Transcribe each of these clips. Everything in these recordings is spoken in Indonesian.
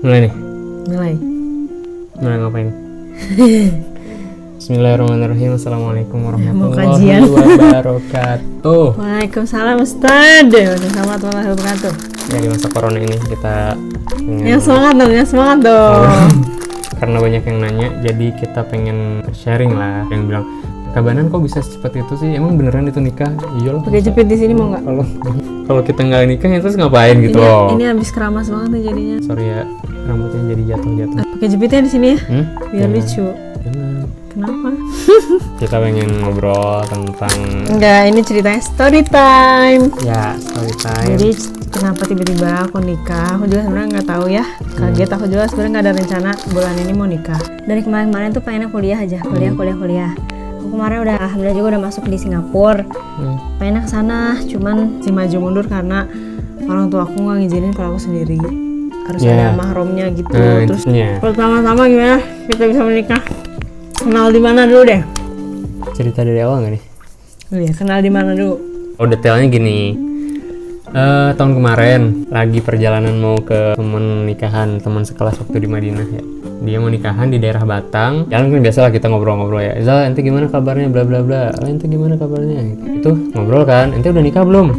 Mulai nih. Mulai Ngapain? Bismillahirrahmanirrahim. Assalamualaikum Mau warahmatullahi kajian. wabarakatuh. Waalaikumsalam Ustaz. Selamat warahmatullahi wabarakatuh. Ya, di masa corona ini kita pengen Yang semangat dong. karena banyak yang nanya, jadi kita pengen sharing lah. Yang bilang, Kabanan kok bisa secepat itu sih? Emang beneran itu nikah? Iya loh. Pakai jepit di sini mau nggak? Kalau kita nggak nikah ya terus ngapain gitu loh. Ini habis keramas banget nih jadinya. Sorry ya, rambutnya jadi jatuh-jatuh. Pakai jepitnya di sini ya, biar Jangan. lucu. Jangan. Kenapa? Kita pengen ngobrol tentang Enggak, ini ceritanya story time. ya story time. Jadi kenapa tiba-tiba aku nikah? Aku juga sebenarnya nggak tahu ya. Kaget, aku juga sebenarnya nggak ada rencana bulan ini mau nikah. Dari kemarin-kemarin tuh pengennya kuliah aja, kuliah. Aku kemarin udah alhamdulillah juga udah masuk di Singapura. Pengennya ke sana, cuman si maju mundur karena orang tua aku nggak ngizinin kalau aku sendiri. Harus ada mahramnya gitu. Terus pertama-tama gimana kita bisa menikah? Kenal di mana dulu deh? Cerita dari awal nggak nih? Iya, kenal di mana dulu? Oh, detailnya gini. Tahun kemarin lagi perjalanan mau ke temen nikahan teman sekelas waktu di Madinah ya. Dia mau nikahan di daerah Batang. Jalan kan biasalah kita ngobrol-ngobrol ya. Zal, ente gimana kabarnya? Bla bla bla. Oh, ente gimana kabarnya? Itu ngobrol kan. Ente udah nikah belum?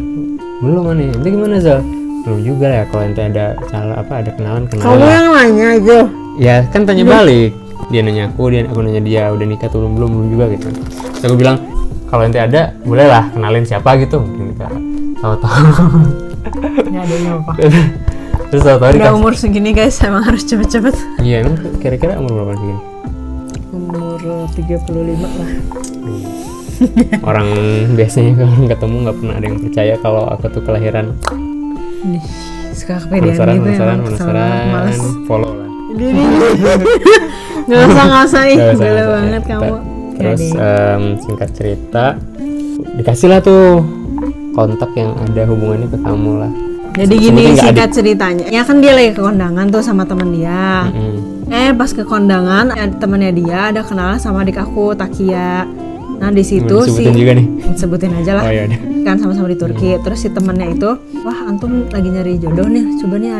Belum nih. Ente gimana Zal? Belum juga ya. Kalau ente ada ada kenalan. Kamu yang nanya itu. Ya kan tanya balik. Dia nanya aku nanya dia udah nikah tuh belum juga gitu. Terus aku bilang kalau ente ada boleh lah kenalin siapa gitu. Mungkin kita tahu-tahu. Nggak ada apa. Terus tahu-tahu Udah umur segini guys, emang harus cepet-cepet. Iya, emang kira-kira umur berapa sih? Umur 35 lah. Orang biasanya kalau ketemu nggak pernah ada yang percaya kalau aku tuh kelahiran. Nih, suka kepedean gitu ya. Penasaran, follow lah. Nggak usah ih, Nggak usah, gila nggak usah, banget ya. kamu. Terus singkat cerita dikasih lah tuh kontak yang ada hubungannya ke kamu lah. Jadi gini singkat ceritanya. Ya kan dia lagi ke kondangan tuh sama temen dia. Pas ke kondangan temennya dia ada kenalan sama adik aku Takia. Nah di situ Sebutin juga nih. sebutin aja lah. Oh, iya, Kan sama-sama di Turki. Terus si temennya itu, wah antum lagi nyari jodoh nih. Coba nih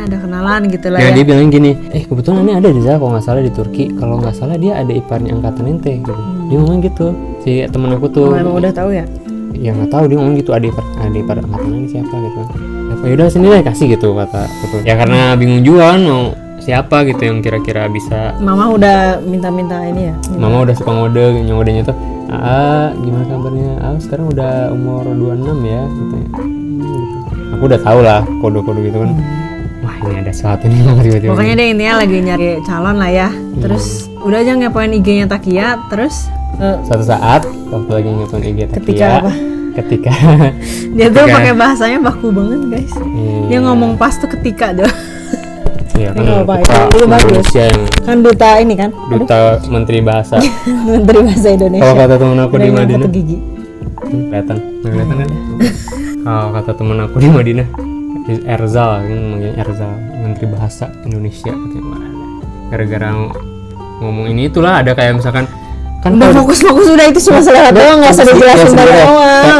ada kenalan gitu lah Ya, ya. dia bilang gini, kebetulan ini ada di Zara kalau nggak salah di Turki. Kalau nggak salah dia ada iparnya angkatan ente gitu. Dia ngomong gitu. Si temen aku tuh. Emang udah tahu ya? Ya nggak tahu, dia ngomong gitu, ada ipar angkatan ini siapa gitu. Ya udah sini deh kasih gitu kata gitu. Ya karena bingung juga kan mau siapa gitu yang kira-kira bisa. Mama udah minta ini ya. Mama udah suka ngodenya tuh. Gimana kabarnya? Sekarang udah umur 26 ya gitu. Gitu. Aku udah tahu lah kode-kode gitu kan. Wah, ini ada sesuatu nih tiba-tiba. Pokoknya dia intinya lagi nyari calon lah ya. Terus udah aja ngepoin IG-nya Takia. Terus Suatu saat waktu lagi ngepoin IG Takia. Ketika apa? Ketika dia tuh pakai bahasanya baku banget guys. Dia ngomong pas tuh ketika doh. Iya kan. Nggak apa-apa, itu bagus. Indonesia yang Kan duta ini kan? duta menteri bahasa. Menteri Bahasa Indonesia. Kalau kata temen aku di Udah Madinah. nyangkut gigi. Kelihatan kan? Kalau kata temen aku di Madinah, Erzal kan manggilnya Erzal, menteri bahasa Indonesia katanya. Gara-gara ngomong ini itulah ada kayak misalkan kan Udah fokus udah itu cuma selewat doang, nggak usah dijelasin dari awal.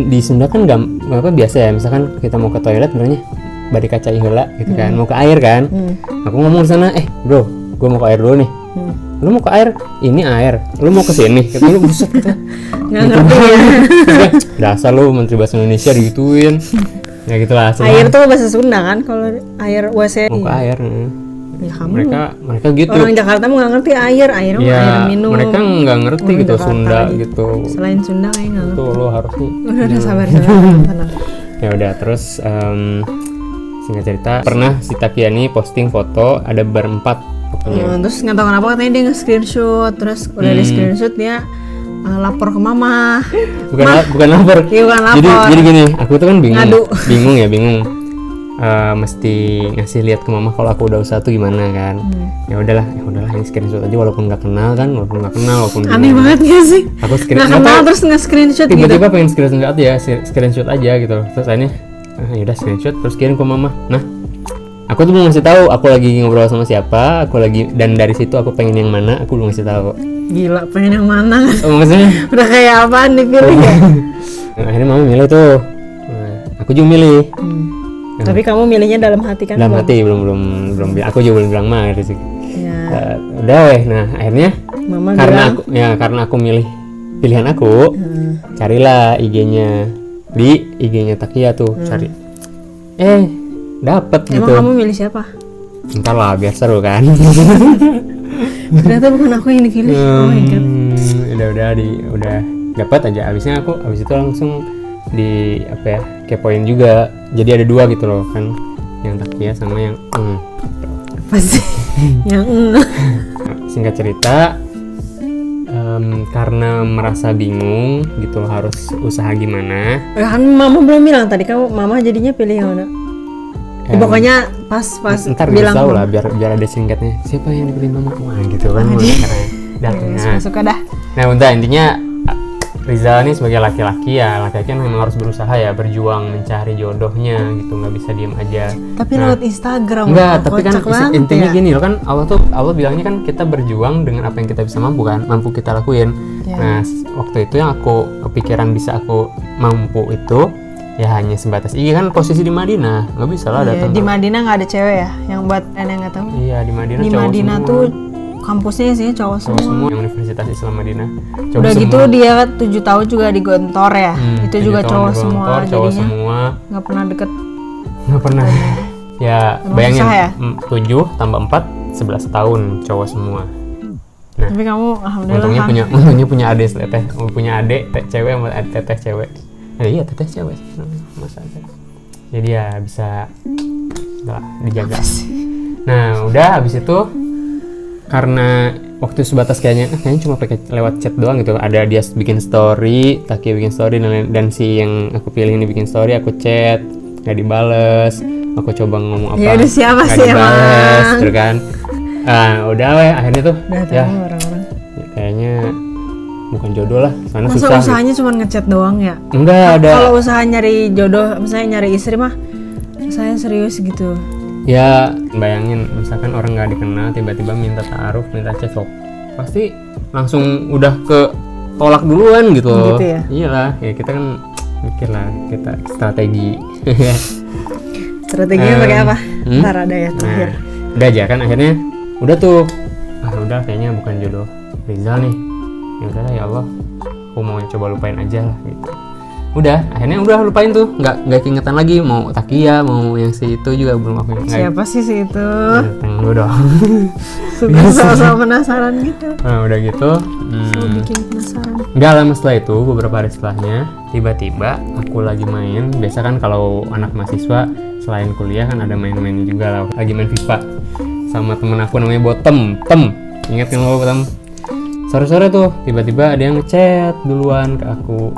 Di Sunda kan apa biasa ya, misalkan kita mau ke toilet bilangnya bari kaca heula gitu kan, mau ke air kan. Aku ngomong di sana, bro, gue mau ke air dulu nih. Lu mau ke air? Ini air. Lu mau ke sini? Kata lu buset gitu. Nggak ngerti ya. Dasar lu menteri bahasa Indonesia digituin. Ya gitulah. Air tuh bahasa Sunda kan, kalau air WC. Mau ke air. Ya kamu. Mereka gitu. Orang Jakarta mah nggak ngerti air mah air minum. Mereka nggak ngerti Orang gitu Jakarta Sunda lagi. gitu. Selain Sunda kayak nggak ngerti. Tuh lo harus nih. Udah sabar tenang. Ya udah terus singkat cerita pernah si Takia nih posting foto ada berempat pokoknya. Terus nggak tahu kenapa katanya dia nge-screenshot, terus udah di screenshot dia lapor ke mama. Bukan lapor. Iya, bukan lapor. Jadi gini, aku tuh kan Ngadu. bingung. Mesti ngasih lihat ke mama kalau aku udah usaha tuh gimana kan. Ya udahlah ini screenshot aja walaupun nggak kenal walaupun Aneh banget gak sih? aku Nggak kenal terus nge-screenshot gitu. tiba-tiba pengen screenshot aja gitu. Terus akhirnya yaudah screenshot terus kirim ke mama. Nah, aku tuh belum ngasih tahu aku lagi ngobrol sama siapa, dan dari situ aku pengen yang mana, aku belum ngasih tahu. Gila, pengen yang mana? Maksudnya Udah kayak apaan dipilih ya? akhirnya mama milih tuh. Nah, aku juga milih. Tapi kamu milihnya dalam hati kan? Dalam hati belum aku juga belum bilang mah sih. Ya. Udah weh. Nah akhirnya Mama karena aku milih pilihan aku, carilah IG-nya di IG-nya Takia tuh cari. Dapet gitu. Emang kamu milih siapa? Entar lah biar seru kan. Ternyata bukan aku yang dipilih. Oh my god. udah dapat aja. Abis itu langsung kepoin juga. Jadi ada 2 gitu loh kan, yang Takia sama yang Apa sih? Yang Singkat cerita, karena merasa bingung gitu loh harus usaha gimana. Kan mama belum bilang tadi, mama jadinya pilih yang mana? Pokoknya pas ntar bilang tahu lah biar ada singkatnya siapa yang dipilih mama. Wah gitu kan. Suka dah. Nah udah intinya Rizal ini sebagai laki-laki kan memang harus berusaha ya, berjuang mencari jodohnya gitu, nggak bisa diem aja. Tapi lewat Instagram enggak, tapi kan intinya ya. gini loh kan, Allah bilangnya kan kita berjuang dengan apa yang kita bisa mampu kita lakuin. Nah waktu itu yang aku kepikiran bisa aku mampu itu ya hanya sebatas kan posisi di Madinah, nggak bisa lah datang. Di Madinah nggak ada cewek ya, yang buat yang nggak tahu. Iya di Madinah di cowok Madinah semua. Tuh kampusnya sih cowok semua. Yang Universitas Islam Madinah. Udah semua. Gitu dia 7 tahun juga di Gontor ya. Itu juga cowok semua. Cowok semua. Nggak pernah deket. Nggak pernah. Ya emang bayangin ya? 7 tambah 4 11 tahun cowok semua. Nah, tapi kamu alhamdulillah untungnya punya adik cewek sama teteh cewek. Iya teteh cewek masa aja. Jadi ya bisa dijaga. Nah udah habis itu karena waktu sebatas kayaknya cuma pakai lewat chat doang gitu, ada dia bikin story, Takia bikin story dan si yang aku pilih ini bikin story, aku chat nggak dibales, aku coba ngomong apa ya udah siapa nggak sih dibales emang terus kan. Udah akhirnya tuh ya orang-orang kayaknya bukan jodoh lah, karena masa susah usahanya cuma ngechat doang ya? Enggak ada. Kalau usaha nyari jodoh misalnya nyari istri mah saya serius gitu. Ya bayangin misalkan orang nggak dikenal tiba-tiba minta ta'aruf, minta cekok, pasti langsung udah ke tolak duluan gitu loh. Gitu ya? Iyalah ya kita kan mikir lah, kita strategi. Strateginya pakai apa? Ntar ada ya terakhir. Udah aja kan akhirnya udah tuh udah kayaknya bukan jodoh Rizal nih, ya udahlah ya Allah aku mau coba lupain aja lah gitu. Udah akhirnya lupain tuh, nggak keingetan lagi mau Takia mau yang si itu juga belum aku ingat. Siapa sih si itu? Tunggu dong. Suka sama penasaran gitu. Nah udah gitu bikin penasaran. Nggak lama setelah itu, beberapa hari setelahnya tiba-tiba aku lagi main. Biasa kan kalau anak mahasiswa selain kuliah kan ada main-main juga lah. Lagi main FIFA sama temen aku namanya Botem. Ingat kan lo Botem? Sore-sore tuh tiba-tiba ada yang ngechat duluan ke aku.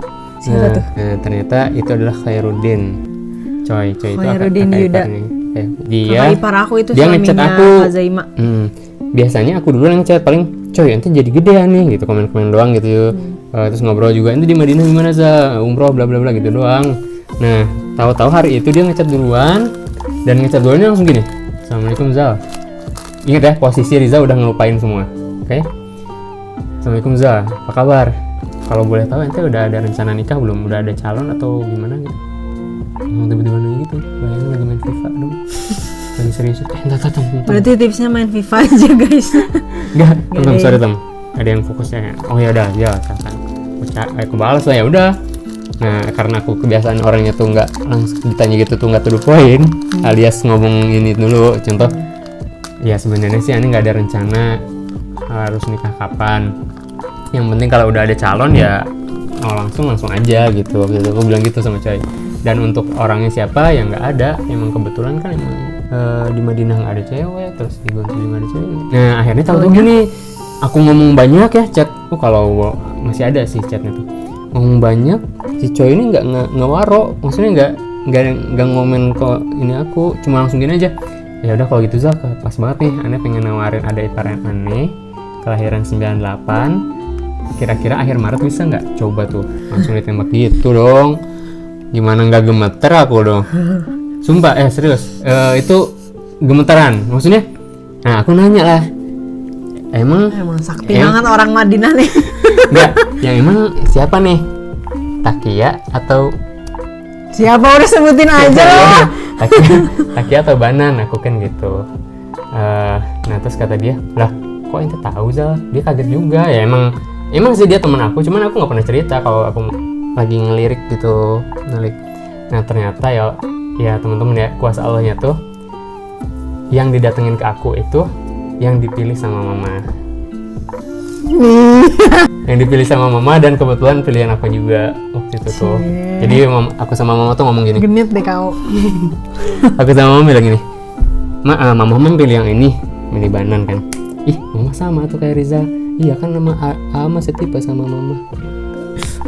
Siapa tuh? Nah, ternyata itu adalah Khairuddin. Coy itu Khairuddin Yuda. Dia ipar aku itu dia ngechat aku. Hazaima. Biasanya aku dulu yang ngechat paling coy nanti jadi gedean nih gitu, komen-komen doang gitu. Terus ngobrol juga nanti di Madinah gimana za umroh bla bla bla gitu doang. Nah tahu-tahu hari itu dia ngechat duluan dan ngechat duluannya langsung gini, Assalamualaikum Zal. Ingat ya posisi Riza udah ngelupain semua. Oke? Assalamualaikum Zal, apa kabar? Kalau boleh tahu ente udah ada rencana nikah belum? Udah ada calon atau gimana gitu? Tiba-tiba nanya gitu, bayangin lagi main FIFA dong. Lagi serius. Entar. Berarti tipsnya main FIFA aja guys. Enggak, sorry Tem. Ada yang fokusnya. Oh ya udah, ya kan. Aku balas lah ya udah. Nah, karena aku kebiasaan orangnya tuh nggak langsung ditanya gitu tuh nggak to the point, alias ngomong ini dulu. Contoh, ya sebenarnya sih ini nggak ada rencana harus nikah kapan. Yang penting kalau udah ada calon ya langsung aja gitu. Aku bilang gitu sama coy. Dan untuk orangnya siapa yang nggak ada, emang kebetulan kan emang di Madinah nggak ada cewek, terus di Gontor juga ada cewek. Nah akhirnya tahu gini, aku ngomong banyak ya chat. Kalau masih ada sih chatnya tuh. Ngomong banyak, si coy ini nggak ngewaro, maksudnya nggak ngomen kok ini aku, cuma langsung gini aja. Ya udah kalau gitu Zak, pas banget nih, aneh pengen nawarin ada ipar yang aneh, kelahiran 98. Kira-kira akhir Maret bisa nggak? Coba tuh langsung ditembak gitu dong. Gimana nggak gemeter aku dong? Sumpah serius itu gemeteran maksudnya. Nah aku nanya lah, emang sakti banget orang Madinah nih. Enggak, yang emang siapa nih? Takia atau siapa? Udah sebutin aja lah. Taki atau Banan, aku kan gitu. Nah terus kata dia, lah kok ente tahu Zal? Dia kaget juga ya, emang sih dia teman aku, cuman aku nggak pernah cerita kalau aku lagi ngelirik gitu, ngelik. Nah ternyata ya teman-teman ya, kuasa Allahnya tuh yang didatengin ke aku itu yang dipilih sama mama. Yang dipilih sama mama, dan kebetulan pilihan aku juga waktu itu tuh. Jadi aku sama mama tuh ngomong gini. Genit deh kau. Aku sama mama bilang gini, mama pilih yang ini, milih Banan kan. Ih, mama sama tuh kayak Rizal. Iya kan nama Ama setipe sama mama.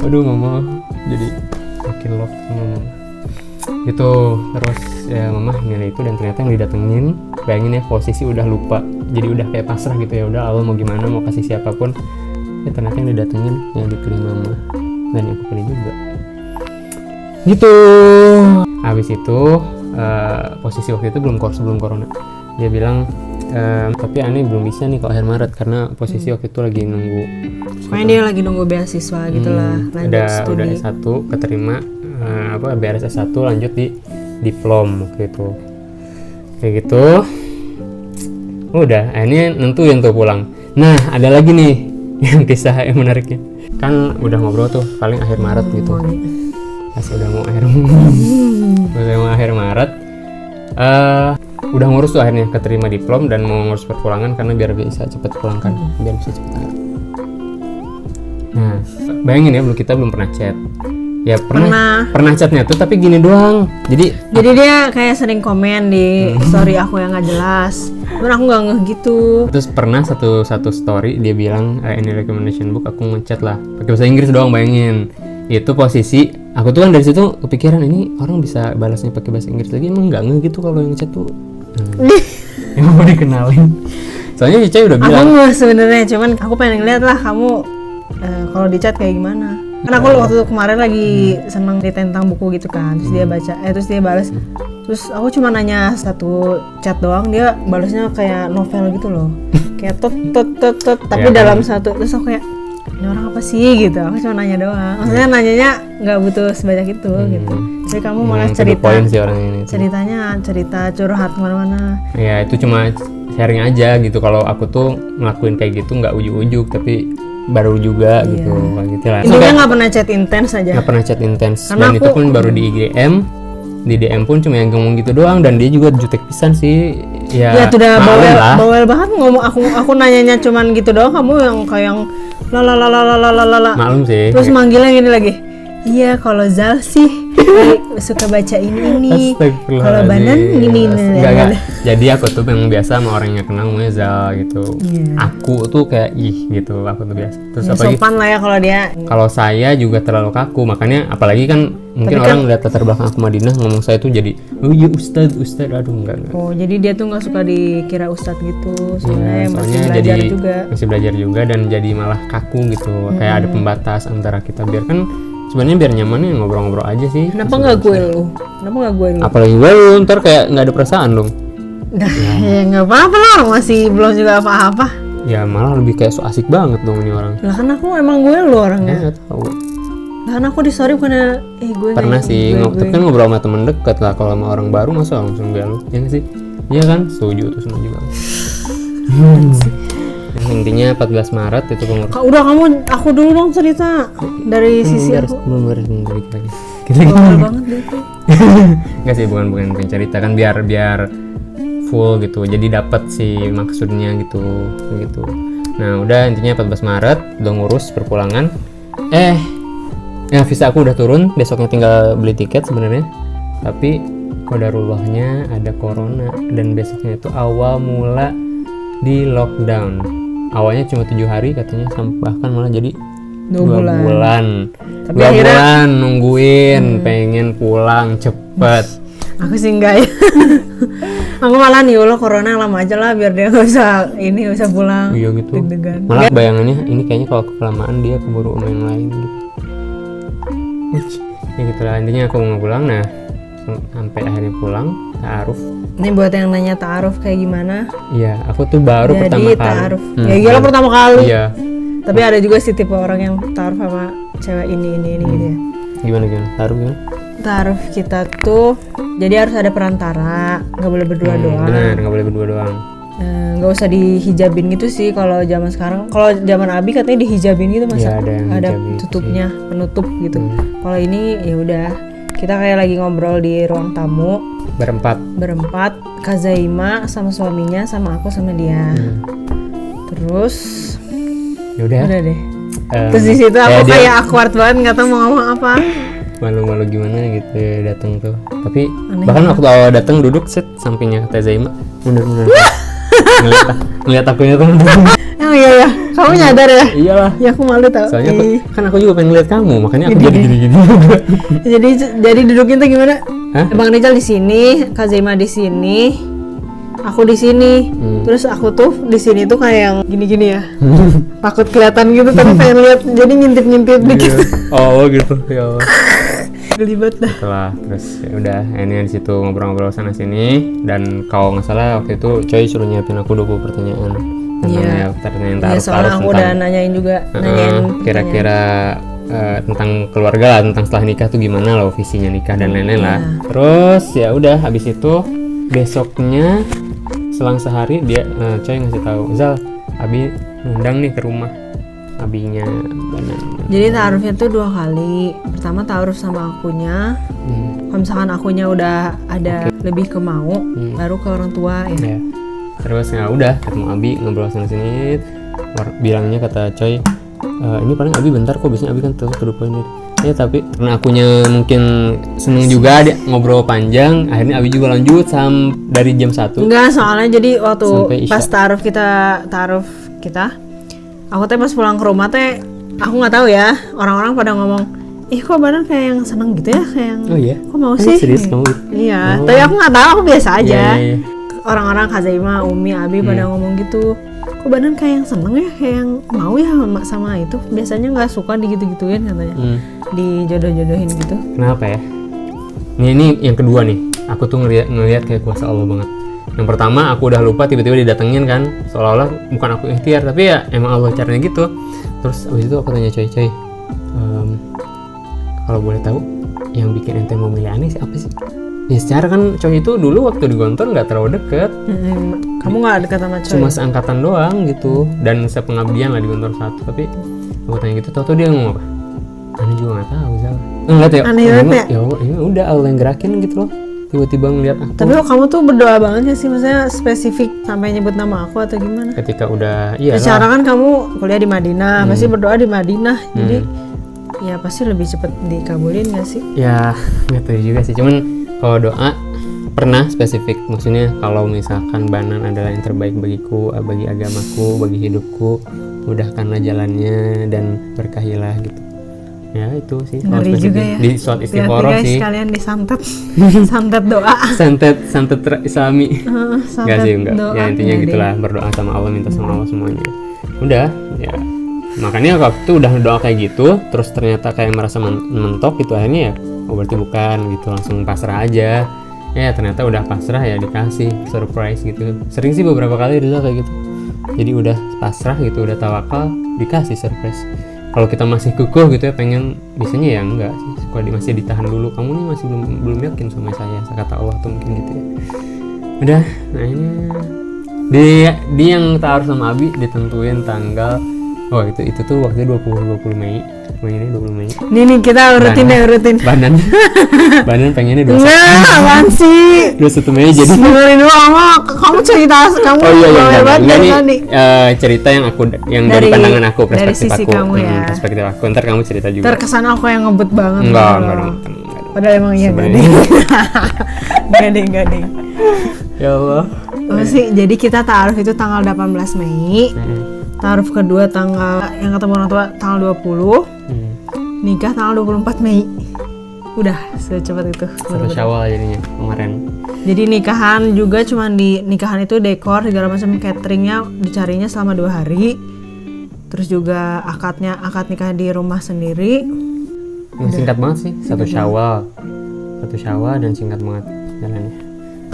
Aduh mama, jadi makin love sama mama. Itu terus ya mama milih itu, dan ternyata yang didatengin, bayangin ya, posisi udah lupa. Jadi udah kayak pasrah gitu ya, udah Allah mau gimana, mau kasih siapapun. Ya ternyata yang didatengin yang dipilih mama, dan yang aku pilih juga. Gitu. Habis itu posisi waktu itu belum corona. Dia bilang tapi aneh belum bisa nih kalau akhir Maret, karena posisi waktu itu lagi nunggu. Pokoknya dia lagi nunggu beasiswa gitulah, lanjut studi. Udah S1 keterima, beres S1 lanjut di diplom waktu itu. Kayak gitu. Udah, akhirnya nentuin tuh pulang. Nah, ada lagi nih yang kisah yang menariknya. Kan udah ngobrol tuh paling akhir Maret gitu. Pas udah mau akhir Maret, udah ngurus tuh akhirnya keterima diplom dan mau ngurus perpulangan karena biar bisa cepet pulang kan, biar bisa cepet akhir. Nah, bayangin ya, kita belum pernah chat. Ya pernah chatnya tuh tapi gini doang. Jadi dia kayak sering komen di story aku yang nggak jelas. Cuman aku nggak ngeh gitu. Terus pernah satu story dia bilang any recommendation book, aku ngechat lah pakai bahasa Inggris doang, bayangin. Itu posisi aku tuh kan dari situ kepikiran, ini orang bisa balasnya pakai bahasa Inggris lagi, emang nggak ngeh gitu kalau yang chat tuh emang mau dikenalin. Soalnya Cica udah bilang. Aku nggak sebenarnya, cuman aku pengen lihat lah kamu kalau di chat kayak gimana. Karena aku waktu kemarin lagi seneng cerita tentang buku gitu kan, terus dia baca, terus dia balas. Terus aku cuma nanya satu chat doang, dia balasnya kayak novel gitu loh, kayak tot, tapi dalam satu. Terus aku kayak, ini orang apa sih gitu. Aku cuma nanya doang, maksudnya nanyanya nggak butuh sebanyak itu gitu. Jadi kamu malah cerita, cerita curhat kemana-mana. Ya itu cuma sharing aja gitu. Kalau aku tuh ngelakuin kayak gitu nggak ujuk-ujuk, tapi baru juga gitu, kayak gitu lah. Intinya nggak pernah chat intens aja. Nggak pernah chat intens. Karena dan itu pun baru di DM, di DM pun cuma yang ngomong gitu doang, dan dia juga jutek pisan sih. Ya tuh udah bawel banget ngomong. Aku nanyanya cuman gitu doang, kamu yang kayak la. Maklum sih. Terus manggilnya gini lagi. Iya, kalau Zal sih suka baca ini. Kalau Banan gini. Enggak. Jadi aku tuh memang biasa sama orang yang kenal namanya Zal gitu. Aku tuh kayak gitu, aku tuh biasa. Terus apalagi sopan lah ya kalau dia. Kalau saya juga terlalu kaku, makanya apalagi kan mungkin orang lihat latar belakang aku Madinah, ngomong saya tuh jadi oh iya Ustadz, aduh enggak. Oh, jadi dia tuh nggak suka dikira Ustadz gitu. Soalnya masih belajar juga dan jadi malah kaku gitu. Kayak ada pembatas antara kita, biar kan sebenarnya biar nyaman ya ngobrol-ngobrol aja sih. Kenapa nggak gue lu? Apalagi gue lu, ntar kayak nggak ada perasaan dong. Nah, ya nggak apa-apa lah, masih belum juga apa-apa. Ya malah lebih kayak so asik banget dong ini orang. Lah kan aku emang gue lu orangnya. Nggak tahu. Lah kan aku di story bukannya gue pernah sih tapi kan ngobrol sama temen dekat lah. Kalau sama orang baru masa langsung gue lu, ya nggak sih? Iya kan, setuju tuh sama juga. Intinya 14 Maret itu pengurusan. Udah, aku dulu dong cerita dari sisi aku. Belum beres lagi. Banget deh tuh. Enggak sih, bukan cerita kan, biar full gitu. Jadi dapat sih maksudnya gitu. Nah, udah intinya 14 Maret udah ngurus perpulangan. Ya visa aku udah turun, besoknya tinggal beli tiket sebenarnya. Tapi qadarullahnya ada corona, dan besoknya itu awal mula di lockdown. Awalnya cuma 7 hari katanya, bahkan malah jadi 2 bulan. Tapi 2 bulan nungguin, pengen pulang cepet. Aku sih enggak ya. Aku malah nih, Allah corona lama aja lah biar dia nggak usah pulang. Iya gitu. Deg-degan. Malah bayangannya ini kayaknya kalau kelamaan dia keburu sama yang lain gitu. Ya gitulah, intinya aku mau pulang. Nah, sampai akhirnya pulang ta'aruf. Ini buat yang nanya ta'aruf kayak gimana? Iya, aku tuh baru pertama kali. Ta'aruf. Ya gila pertama kali. Iya. Tapi ada juga sih tipe orang yang ta'aruf sama cewek ini gitu ya. Gimana ta'aruf gimana? taaruf kita tuh jadi harus ada perantara, nggak boleh berdua doang. Benar, nggak boleh berdua doang. Nggak usah dihijabin gitu sih kalau zaman sekarang. Kalau zaman Abi katanya dihijabin gitu masa Iya, ada yang ada hijabin tutupnya, penutup gitu. Kalau ini ya udah kita kayak lagi ngobrol di ruang tamu berempat, Kazaima sama suaminya, sama aku sama dia. Terus Ya udah. udah deh. Terus di situ aku dia kayak awkward banget, nggak tahu mau ngomong apa. malu-malu gimana gitu datang tuh. Tapi Aneh bahkan waktu awal datang duduk set sampingnya Teh Zaima mundur. ngeliat akunya tuh mundur. Oh iya ya, kamu nyadar ya? Iyalah. Ya aku malu tau. Soalnya kan aku juga pengen ngeliat kamu, makanya aku jadi gini-gini. jadi duduknya tuh gimana? Hah? Bang Rizal di sini, Kazaima di sini, aku di sini. Terus aku tuh di sini tuh kayak yang gini-gini ya. Takut kelihatan gitu tapi pengen lihat, jadi ngintip-ngintip dikit. Oh gitu. Ya Allah. Gelibat dah. Setelah terus ya udah ini di situ ngobrol-ngobrol sana sini, dan kalau nggak salah waktu itu Coy suruh nyiapin aku 20 pertanyaan tentang Iya. pertanyaan Iya, soalnya aku udah nanyain juga, nanyain kira-kira tentang keluarga lah, tentang setelah nikah tuh gimana loh visinya nikah dan lain-lain lah. Terus ya udah habis itu besoknya selang sehari dia Coy ngasih tahu, Zal, Abi ngundang nih ke rumah abinya Banan. Jadi taarufnya tuh 2 kali. Pertama taaruf sama akunya. Kalau misalkan akunya udah ada lebih ke mau, baru ke orang tua ya. Ya. Terus ya udah ketemu Abi ngobrol sana sini, bilangnya kata Coy, ini paling Abi bentar kok, biasanya Abi kan terus kedupain diri. Ya tapi karena akunya mungkin seneng juga dia ngobrol panjang, akhirnya Abi juga lanjut dari jam 1. Enggak, soalnya jadi waktu Sampai Isya. pas taaruf kita, aku teh pas pulang ke rumah teh, aku nggak tahu ya, orang-orang pada ngomong, ih kok Banan kayak yang seneng gitu ya, kayak yang Oh iya? kok mau Oh, sih? serius kamu? Iya, tapi aku nggak tahu, aku biasa aja. Iya. Orang-orang Kazaima, Umi, Abi pada ngomong gitu, kok Banan kayak yang seneng ya, kayak yang mau ya sama itu. Biasanya nggak suka digitu-gituin katanya, dijodoh-jodohin gitu. Kenapa ya? Ini yang kedua nih, aku tuh ngelihat kayak kuasa Allah banget. Yang pertama aku udah lupa, tiba-tiba didatengin kan, seolah-olah bukan aku ikhtiar, tapi ya emang Allah caranya gitu. Terus abis itu aku tanya Coy, kalau boleh tahu yang bikin ente mau milih aneh siapa sih? Ya secara kan Coy itu dulu waktu di Gontor nggak terlalu deket, Kamu nggak dekat sama Coy? cuma seangkatan doang gitu, dan sepengabdian lah di Gontor 1. Tapi aku tanya gitu, tau dia ngomong apa? Aneh juga nggak tahu, Zal. Enggak ya? Aneh banget Ya Allah, ya udah Allah yang gerakin gitu loh. Tiba-tiba ngeliat aku. Tapi kok kamu tuh berdoa banget ya sih, maksudnya spesifik sampai nyebut nama aku atau gimana? Ketika udah, iya Secara kan kamu kuliah di Madinah, pasti berdoa di Madinah, jadi ya pasti lebih cepet dikabulin gak sih? ya nggak tahu juga sih. Cuman kalau doa pernah spesifik, maksudnya kalau misalkan Banan adalah yang terbaik bagiku, bagi agamaku, bagi hidupku, mudahkanlah jalannya dan berkahilah gitu. Ya itu sih. Kalau Ngeri juga spesifik ya. di suat Hati-hati istiqoroh guys, sih. sekalian disantet, santet doa. santet Islami. Enggak Santet sih, enggak. doa. Ya intinya Iya gitulah, berdoa sama Allah, minta sama Allah semuanya. Udah, ya. Makanya waktu itu udah doa kayak gitu, terus ternyata kayak merasa mentok gitu, akhirnya ya oh berarti bukan gitu, langsung pasrah aja. Ya ternyata udah pasrah, ya dikasih surprise gitu. Sering sih beberapa kali Rizal kayak gitu. Jadi udah pasrah gitu, udah tawakal, dikasih surprise. Kalau kita masih kukuh gitu ya pengen, biasanya ya enggak sih, suka masih ditahan dulu. Kamu nih masih belum yakin sama saya, kata Allah tuh mungkin gitu ya. Udah, nah ini di yang taruh sama Abi ditentuin tanggal. Oh itu tuh waktu 20 Mei. Ini 20 Mei. Nih kita urutin. Banan pengennya 21 Enggak, apaan sih? 21 Mei jadi. Dengerin dulu, kamu cerita, kamu Oh iya hebat enggak dari nih tadi. cerita yang dari pandangan aku, dari perspektif sisi aku. kamu ya. Perspektif aku. Ntar kamu cerita juga. Terkesan aku yang ngebut banget. Enggak gitu. dong. Padahal emang iya enggak deh. Ya Allah. Oh sih, jadi kita taaruf itu tanggal 18 Mei. Taaruf kedua yang ketemu orang tua tanggal 20. Nikah tanggal 24 Mei. Udah secepat itu. 1 Syawal jadinya kemarin. Jadi nikahan juga nikahan itu dekor segala macam, cateringnya dicarinya selama 2 hari. Terus juga akad nikah di rumah sendiri. Singkat banget sih, 1 Syawal dan singkat banget jalannya.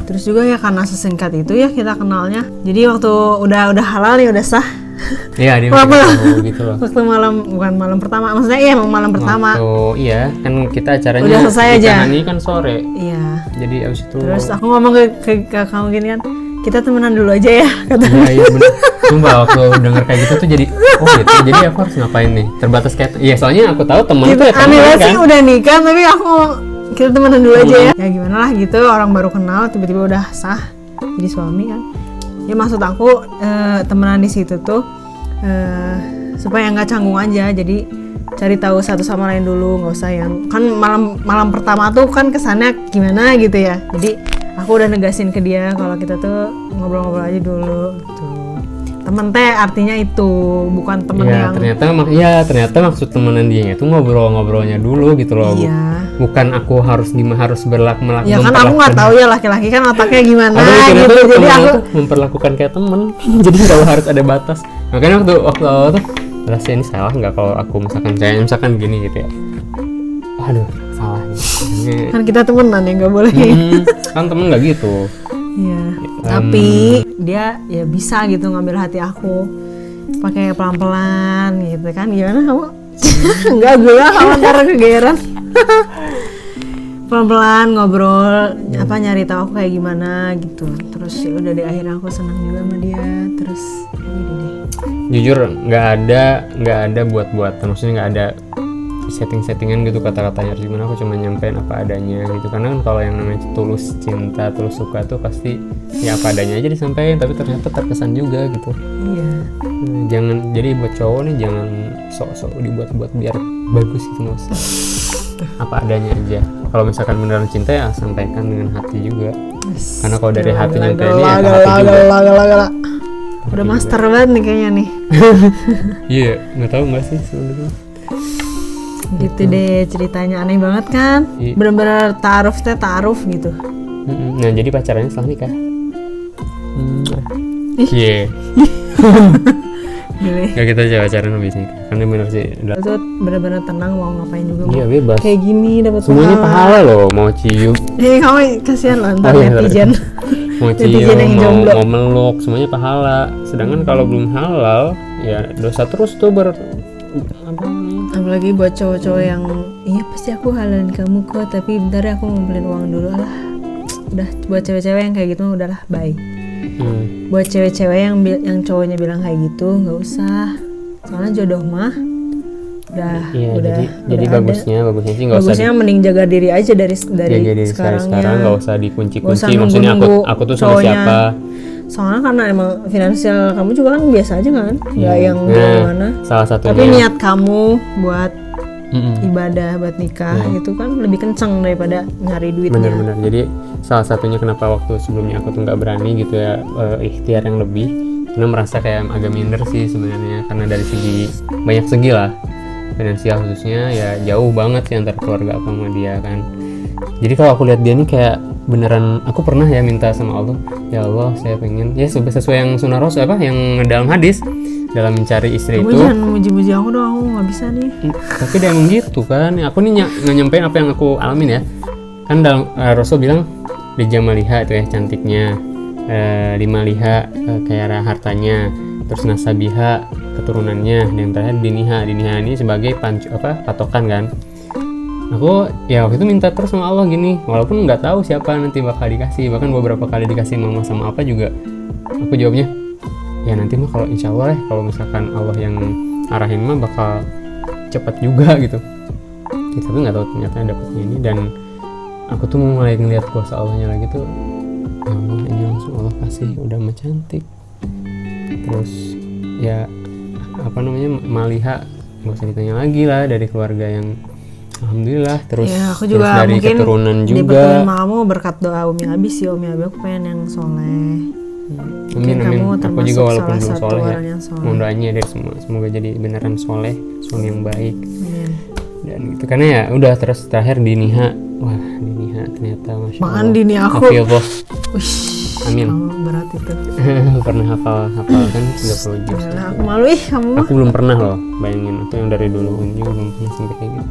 Terus juga ya karena sesingkat itu ya kita kenalnya. Jadi waktu udah halal ya udah sah. Iya, dia Apa? masih tahu gitu loh. Waktu malam, bukan malam pertama, maksudnya iya emang malam pertama. Iya, kan kita acaranya Udah selesai aja. nikahan ini kan sore. Iya. Jadi abis itu Terus aku ngomong ke kamu gini kan, kita temenan dulu aja ya, kata. iya bener. Sumpah waktu denger kayak gitu tuh jadi oh gitu. Jadi aku harus ngapain nih? Terbatas kayak iya soalnya aku tahu temen Gitu, tuh ya aneh temen banget kan. sih udah nikah tapi aku ngomong kita temenan dulu aja ya. Ya gimana lah gitu, orang baru kenal tiba-tiba udah sah jadi suami kan. Ya maksud aku temenan di situ tuh supaya nggak canggung aja, jadi cari tahu satu sama lain dulu, nggak usah yang kan malam pertama tuh kan kesannya gimana gitu ya. Jadi aku udah negasin ke dia kalau kita tuh ngobrol-ngobrol aja dulu gitu. Temen teh artinya itu bukan temen Ya, yang ternyata maksud temenan dia itu ngobrol-ngobrolnya dulu gitu loh. iya. Bukan aku harus melakukan. Ya kan aku nggak tahu ya laki-laki kan otaknya gimana Aduh, gitu. Jadi aku tuh memperlakukan kayak temen. Jadi kalau harus ada batas. Makanya waktu awal tuh rasa ini salah nggak kalau aku misalkan gini gitu ya. Aduh, salah nih. kan kita temenan ya nggak boleh. Kan temen nggak gitu. Iya. Tapi dia ya bisa gitu ngambil hati aku pakai pelan-pelan gitu kan. Gimana kamu? Enggak gue kamu ntar kegeeran. Pelan-pelan ngobrol apa nyari tahu aku kayak gimana gitu. Terus ya udah deh akhirnya aku senang juga sama dia. Terus ini deh. Jujur nggak ada buat-buatan, maksudnya nggak ada setting-settingan gitu kata-katanya harus gimana, aku cuma nyampein apa adanya gitu. Karena kan kalau yang namanya tulus cinta, tulus suka tuh pasti ya apa adanya aja disampaikan, tapi ternyata terkesan juga gitu. Iya. Jangan, jadi buat cowok nih jangan sok-sok dibuat-buat biar bagus gitu, nggak usah. Apa adanya aja. Kalau misalkan beneran cinta ya sampaikan dengan hati juga. Karena kalau dari hatinya ini ya ke hati juga. Udah master banget nih kayaknya nih. Iya, nggak tahu nggak sih sebenarnya. Gitu deh ceritanya, aneh banget kan? Iya. Bener-bener taaruf gitu. Nah jadi pacarannya setelah nikah. Iya. Gile. Gak kita aja pacaran habis nikah. Karena bener sih. Itu bener-bener tenang mau ngapain juga. Iya Mau bebas. kayak gini dapat Semuanya pahala loh. Mau cium, Kamu kasihan loh ntar Oh, iya, netizen. mau Netizen yang cium, jomblo. mau meluk, semuanya pahala. Sedangkan kalau belum halal, ya dosa terus tuh apa namanya? Apalagi buat cowok-cowok yang iya pasti aku halalin kamu kok, tapi bentar ya aku ngumpulin uang dulu lah. Udah buat cewek-cewek yang kayak gitu mah udahlah bye. Buat cewek-cewek yang cowoknya bilang kayak gitu nggak usah, soalnya jodoh mah Iya, udah jadi ada. bagusnya sih nggak usah Bagusnya mending jaga diri aja dari jadi sekarang nggak usah dikunci-kunci. Nggak usah Maksudnya nunggu aku tuh sama cowoknya. siapa? Soalnya karena emang finansial kamu juga kan biasa aja kan, nggak yang Nah, gimana. salah satunya. Tapi niat kamu buat Mm-mm. ibadah, buat nikah itu kan lebih kenceng daripada nyari duitnya. Bener-bener. Jadi salah satunya kenapa waktu sebelumnya aku tuh nggak berani gitu ya ikhtiar yang lebih, karena merasa kayak agak minder sih sebenarnya, karena dari segi banyak segi lah, finansial khususnya ya jauh banget sih antara keluarga aku sama dia kan. Jadi kalau aku lihat dia nih kayak beneran, aku pernah ya minta sama Allah, ya Allah saya pengen ya sesuai yang sunnah Rasul apa yang dalam hadis dalam mencari istri Kamu itu. jangan muji-muji aku dong, aku nggak bisa nih. Tapi dia emang gitu kan, aku nih nggak nyampein apa yang aku alamin ya. Kan dalam Rasul bilang di jamaliha itu ya cantiknya, limaliha kayak hartanya, terus nasabiha keturunannya, dan terakhir diniha ini sebagai patokan kan. Aku ya waktu itu minta terus sama Allah gini, walaupun nggak tahu siapa nanti bakal dikasih, bahkan beberapa kali dikasih mama sama apa juga, aku jawabnya ya nanti mah kalau insya Allah kalau misalkan Allah yang arahin mah bakal cepat juga gitu. Ya, tapi nggak tahu ternyata dapetnya ini, dan aku tuh mulai ngeliat kuasa Allahnya lagi tuh, ya Allah ini langsung Allah kasih udah mah cantik, terus ya apa namanya maliha nggak usah ditanya lagi lah, dari keluarga yang alhamdulillah, terus, Ya, aku terus juga dari mungkin keturunan diberkahin juga. mamamu berkat doa Umi Abi sih. Umi Abi aku pengen yang soleh. Amin amin. Kamu Aku termasuk juga walaupun salah belum satu soleh ya, orang yang soleh. mohon doanya dari semua, semoga jadi beneran soleh, suami yang baik. Amin. Dan gitu, karena ya udah terus terakhir diniha, wah diniha ternyata masya Makan Allah. dini aku. Hafizah. Wih, Amin. kamu berat itu. Pernah hafal kan 30 juz. Yalah, aku malu kamu. Aku belum pernah loh, bayangin, itu yang dari dulu juga belum pernah sampai kayak gitu.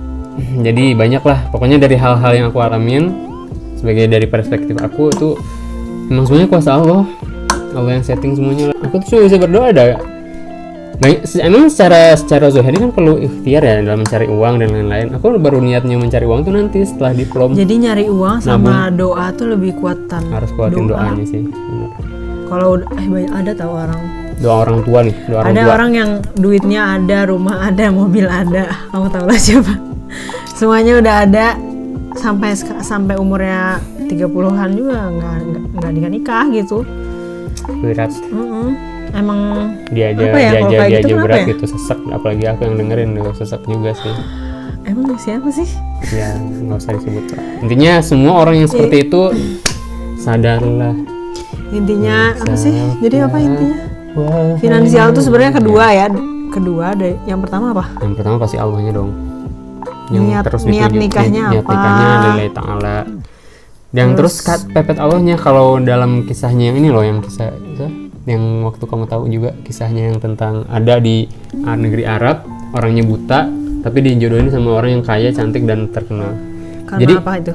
Jadi banyak lah, pokoknya dari hal-hal yang aku alamin, sebagai dari perspektif aku tuh emang semuanya kuasa Allah yang setting semuanya. Aku tuh cuma bisa berdoa Emang secara zahiri kan perlu ikhtiar ya dalam mencari uang dan lain-lain. Aku baru niatnya mencari uang tuh nanti setelah diplom. Jadi nyari uang sama doa tuh lebih kuatan. Harus kuatin doanya sih. Bener. Kalau ada tahu orang. Doa orang tua nih, doa orang Ada tua. orang yang duitnya ada, rumah ada, mobil ada. Kamu tahu lah siapa? Semuanya udah ada sampai umurnya 30-an juga nggak nikah gitu. Berat. Emang Dia aja apa ya, kalau kayak gitu kenapa berat ya? gitu, sesek. Apalagi aku yang dengerin tuh sesek juga sih. Emang siapa sih? Ya nggak usah disebut lah. Intinya semua orang yang seperti itu sadarlah. Intinya apa sih? Jadi apa intinya? Wah. Finansial tuh sebenarnya kedua ya. Kedua ada yang pertama apa? Yang pertama pasti Allahnya dong. Niat dituju, nikahnya niat apa? nikahnya lillahi ta'ala. Yang terus pepet Allahnya kalau dalam kisahnya yang ini loh, yang kisah yang waktu kamu tahu juga kisahnya yang tentang ada di negeri Arab, orangnya buta tapi dijodohin sama orang yang kaya, cantik dan terkenal. Karena Jadi apa itu?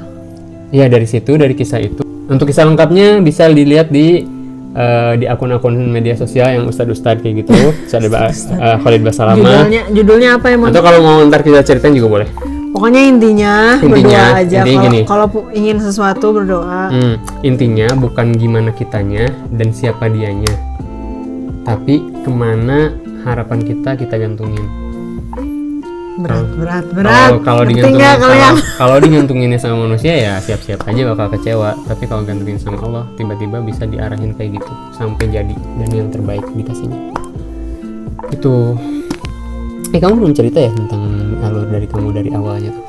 ya dari kisah itu. Untuk kisah lengkapnya bisa dilihat di akun-akun media sosial yang ustadz-ustadz kayak gitu, Khalid Basalamah. Judulnya apa emang? Atau kalau mau ntar kita ceritain juga boleh. Pokoknya intinya berdoa aja. Intinya gini. Kalau ingin sesuatu berdoa. Intinya bukan gimana kitanya dan siapa dianya, tapi kemana harapan kita gantungin. Berat. Kalau Ngerti nggak kalian? kalau digantunginnya sama manusia ya siap-siap aja bakal kecewa. Tapi kalau gantungin sama Allah, tiba-tiba bisa diarahin kayak gitu sampai jadi dan yang terbaik dikasihnya. Itu. Kamu belum cerita ya tentang alur dari kamu dari awalnya tuh?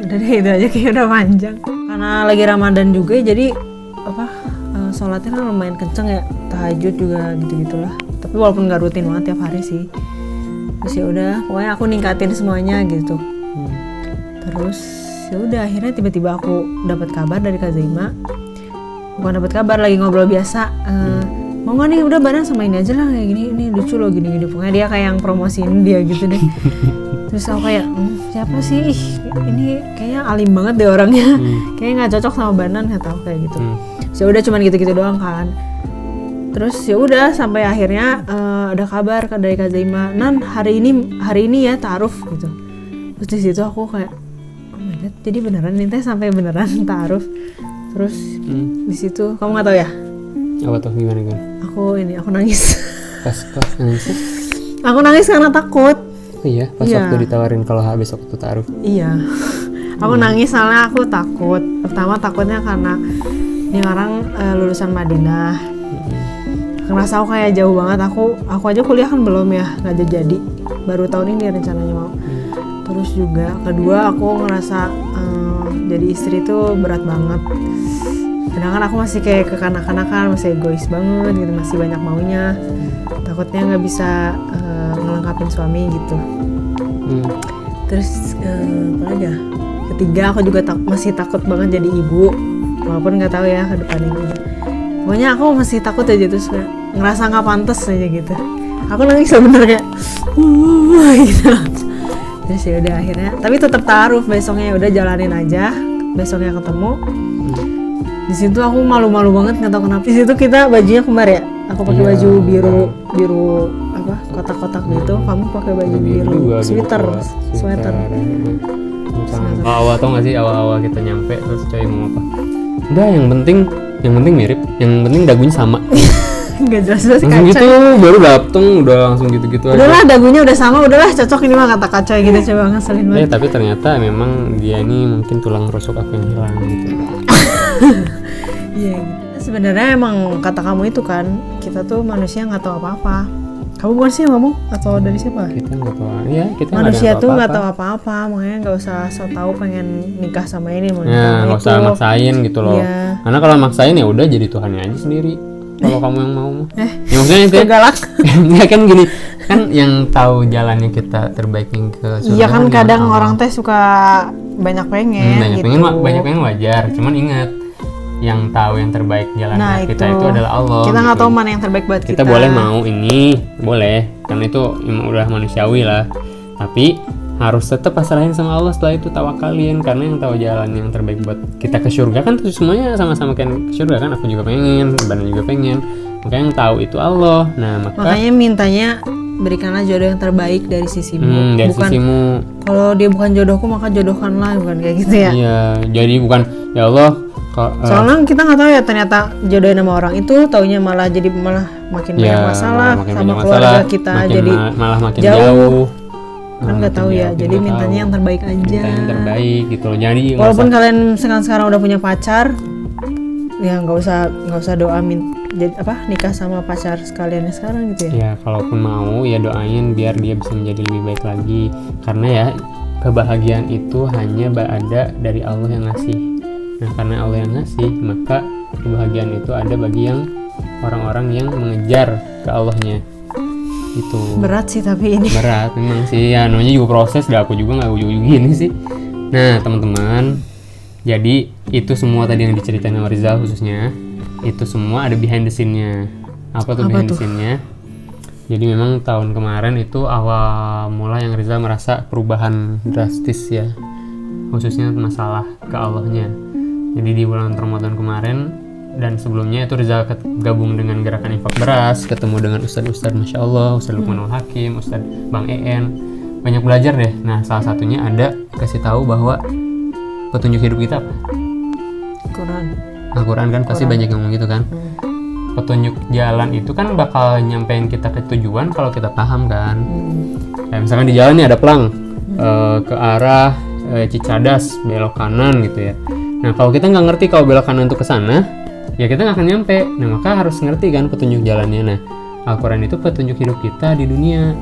Udah deh, itu aja kayak udah panjang. Karena lagi Ramadan juga jadi sholatnya kan lumayan kenceng ya, tahajud juga gitu-gitulah. Tapi walaupun nggak rutin banget tiap hari sih. Terus ya udah, pokoknya aku ningkatin semuanya gitu. Terus ya udah akhirnya tiba-tiba aku dapat kabar dari Kak Zaima. Bukan dapat kabar, lagi ngobrol biasa. Mau nggak nih udah bareng sama ini aja lah kayak gini, ini lucu loh gini pokoknya dia kayak yang promosiin dia gitu deh. Terus aku kayak siapa sih ini kayaknya alim banget deh orangnya. Kayaknya nggak cocok sama Banan, nggak tahu kayak gitu. Ya udah cuman gitu-gitu doang kan. Terus ya udah sampai akhirnya ada kabar dari Kak Zaima, Nan hari ini ya ta'aruf gitu. Terus di situ aku kayak oh my god, jadi beneran nih teh sampai beneran ta'aruf. Terus di situ kamu nggak tahu ya? Apa tuh gimana kan? Aku nangis. Pas nangis? Aku nangis karena takut. Oh iya, pas waktu ditawarin kalau besok waktu ta'aruf. Iya. Aku nangis soalnya aku takut. Pertama takutnya karena ini orang lulusan Madinah. Ngerasa aku kayak jauh banget. Aku aja kuliah kan belum ya, nggak jadi. Baru tahun ini rencananya mau. Terus juga kedua aku ngerasa jadi istri tuh berat banget. Sedangkan aku masih kayak kekanak-kanakan, masih egois banget gitu, masih banyak maunya. Takutnya nggak bisa ngelengkapin suami gitu. Terus apa lagi ya? Ketiga aku juga masih takut banget jadi ibu, walaupun nggak tahu ya ke depan ini. Pokoknya aku masih takut aja, terus ngerasa nggak pantas aja gitu. Aku nangis sebenarnya kayak gitu. Terus ya udah akhirnya, tapi tetap ta'aruf besoknya, udah jalanin aja. Besoknya ketemu. Di situ aku malu-malu banget, nggak tahu kenapa. Di situ kita bajunya kembar ya. Aku pakai baju biru apa kotak-kotak gitu. Kamu pakai baju biru sweater. Awal tau nggak sih awal kita nyampe terus coy mau apa? Udah yang penting mirip, yang penting dagunya sama. Nggak jelas kaca. Gitu baru dateng udah langsung gitu-gitu aja. Udahlah dagunya udah sama, udahlah cocok ini mah kata kaca gitu, coba ngeselin banget. Tapi ternyata memang dia ini mungkin tulang rusuk aku yang hilang gitu. Iya gitu. Sebenarnya emang kata kamu itu kan, kita tuh manusia nggak tahu apa-apa. Kamu bukan sih ngomong atau dari siapa? Kita nggak tahu. Ya kita manusia tuh nggak tahu apa-apa, makanya nggak usah so tahu pengen nikah sama ini mau nikah ya, sama nggak itu. usah maksain gitu loh. Iya. Karena kalau maksain ya udah jadi Tuhannya aja sendiri. Kalau kamu yang mau mah. Ya maksudnya itu galak. Enggak kan gini, kan yang tahu jalannya kita terbaiknya ke surga. Iya kan kadang orang teh suka banyak pengen gitu. Banyak pengen wajar, cuman ingat yang tahu yang terbaik jalan kita itu adalah Allah. Kita nggak gitu. tahu mana yang terbaik buat kita. Kita boleh mau ini, boleh, karena itu udah manusiawi lah. Tapi harus tetap pasrahin sama Allah, setelah itu tawakalin, karena yang tahu jalan yang terbaik buat kita ke surga kan tuh semuanya sama-sama kan ke surga kan. Aku juga pengen, Bana juga pengen. Makanya yang tahu itu Allah. Nah makanya mintanya berikanlah jodoh yang terbaik dari sisimu. Dari Bukan sisimu. kalau dia bukan jodohku maka jodohkanlah, bukan kayak gitu ya. Iya, jadi bukan ya Allah. Soalnya kita nggak tahu ya, ternyata jodohin sama orang itu taunya malah makin banyak masalah makin sama banyak keluarga masalah, kita, makin jadi malah makin jauh. jauh. Kan nggak tahu ya, Makin jadi nggak mintanya tahu. yang terbaik aja. Minta yang terbaik gitu loh. Jadi nggak Walaupun usah- kalian sekarang udah punya pacar, ya nggak usah doa nikah sama pacar sekalian sekarang gitu ya. ya kalaupun mau ya doain biar dia bisa menjadi lebih baik lagi, karena ya kebahagiaan itu hanya ada dari Allah yang ngasih. Nah karena Allah yang ngasih, maka kebahagiaan itu ada bagi yang orang-orang yang mengejar ke Allahnya. Itu Berat sih tapi ini. berat memang sih ya, namanya juga proses, aku juga nggak ujung-ujung gini sih. Nah teman-teman, jadi itu semua tadi yang diceritain sama Rizal khususnya, itu semua ada behind the scene-nya. Apa tuh behind the scene-nya? Jadi memang tahun kemarin itu awal mula yang Rizal merasa perubahan drastis ya, khususnya masalah ke Allahnya. Jadi di bulan Ramadan kemarin dan sebelumnya itu Rizal gabung dengan gerakan infak beras, ketemu dengan ustadz-ustadz Masya Allah, Ustadz Lukmanul Hakim, Ustadz Bang EN, banyak belajar deh. Nah salah satunya ada kasih tahu bahwa petunjuk hidup kita apa? Quran. Al-Quran kan pasti banyak yang ngomong gitu kan. Petunjuk jalan itu kan bakal nyampein kita ke tujuan kalau kita paham kan. Ya, misalkan di jalan nih ada pelang ke arah Cicadas, belok kanan gitu ya. Nah kalau kita nggak ngerti kalau belok kanan itu ke sana, ya kita nggak akan nyampe. Nah maka harus ngerti kan petunjuk jalannya. Nah Al-Quran itu petunjuk hidup kita di dunia.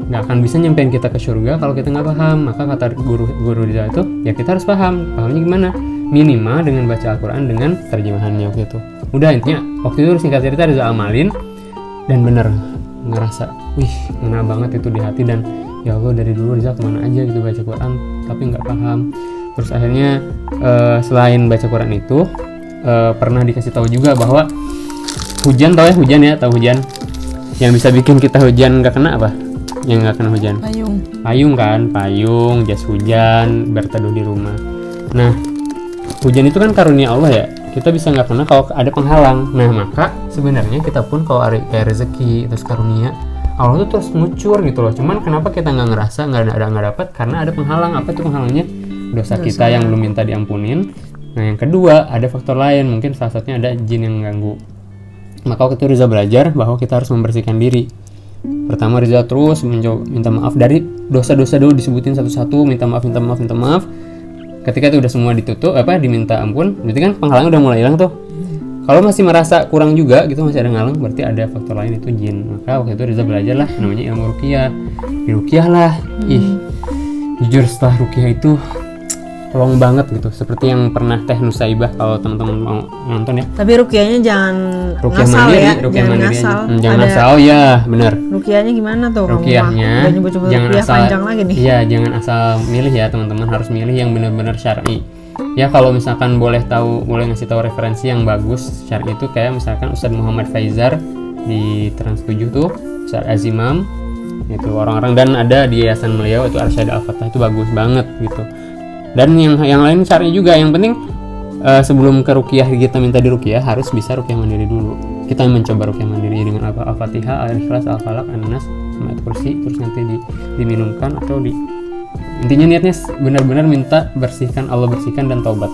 Nggak akan bisa nyampein kita ke surga kalau kita nggak paham. Maka kata guru Rizal itu, ya kita harus paham. Pahamnya gimana? Minimal dengan baca Al-Quran dengan terjemahannya waktu itu. Udah intinya waktu itu singkat cerita Rizal amalin dan bener ngerasa, wih ngena banget itu di hati. Dan ya Allah dari dulu Rizal kemana aja gitu baca Quran tapi nggak paham. Terus akhirnya selain baca Quran itu pernah dikasih tahu juga bahwa hujan, tahu hujan yang bisa bikin kita hujan nggak kena apa? Yang nggak kena hujan? Payung kan, payung, jas hujan, berteduh di rumah. Nah hujan itu kan karunia Allah ya, kita bisa nggak kena kalau ada penghalang. Nah maka sebenarnya kita pun kalau kayak rezeki terus karunia Allah tuh terus ngucur gitu loh. Cuman kenapa kita nggak ngerasa nggak dapat? Karena ada penghalang. Apa itu penghalangnya? Dosa kita yang belum minta diampunin. Nah yang kedua ada faktor lain, mungkin salah satunya ada jin yang ganggu. Maka waktu itu Rizal belajar bahwa kita harus membersihkan diri. Pertama Rizal terus minta maaf dari dosa-dosa dulu, disebutin satu-satu, minta maaf. Ketika itu udah semua ditutup, diminta ampun, berarti kan penghalangnya udah mulai hilang tuh. Kalau masih merasa kurang juga gitu, masih ada ngalang, berarti ada faktor lain, itu jin. Maka waktu itu Rizal belajar lah namanya ilmu ruqyah. Diruqyah lah. Jujur setelah ruqyah itu tolong banget gitu, seperti yang pernah Teh Nusaibah, kalau teman-teman mau nonton ya. Tapi ruqyahnya jangan Ruqyah ngasal mandiri, ya, ruqyah jangan mandiri ngasal. aja. Jangan ngasal, ya benar. Ruqyahnya gimana tuh? Ruqyahnya Udah nyebut-nyebut jangan ruqyah asal, panjang lagi nih. iya jangan asal milih ya teman-teman, harus milih yang benar-benar syar'i. Ya kalau misalkan boleh ngasih tahu referensi yang bagus syar'i itu kayak misalkan Ustadz Muhammad Faizar di Trans 7 tuh, Ustadz Azimam itu orang-orang, dan ada di Yayasan beliau itu Arsyad Al-Fatah, itu bagus banget gitu. Dan yang lain syar'i juga. Yang penting sebelum ke ruqyah kita minta di ruqyah harus bisa ruqyah mandiri dulu. Kita mencoba ruqyah mandiri dengan Al-Fatihah, Al-Ikhlas, Al-Falaq, An-Nas, Ayat Kursi, terus nanti diminumkan atau intinya niatnya benar-benar minta Allah bersihkan dan taubat.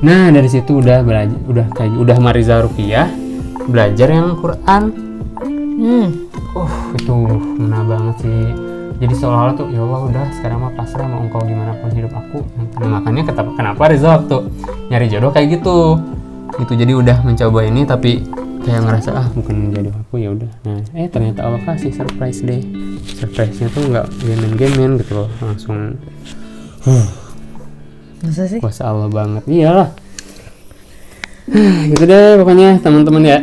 Nah dari situ udah Mariza ruqyah belajar yang Quran. Itu ngena banget sih. Jadi seolah-olah tuh ya Allah udah sekarang mah pasrah, mau engkau gimana pun hidup aku. Nah, makanya kenapa Rizal waktu nyari jodoh kayak gitu. Jadi udah mencoba ini tapi kayak ngerasa bukan jodoh aku, ya udah. Nah ternyata Allah kasih surprise deh. Surprise-nya tuh nggak game-game gitu loh, langsung Masa sih? kuasa Allah banget. Iyalah. Gitu deh pokoknya teman-teman ya.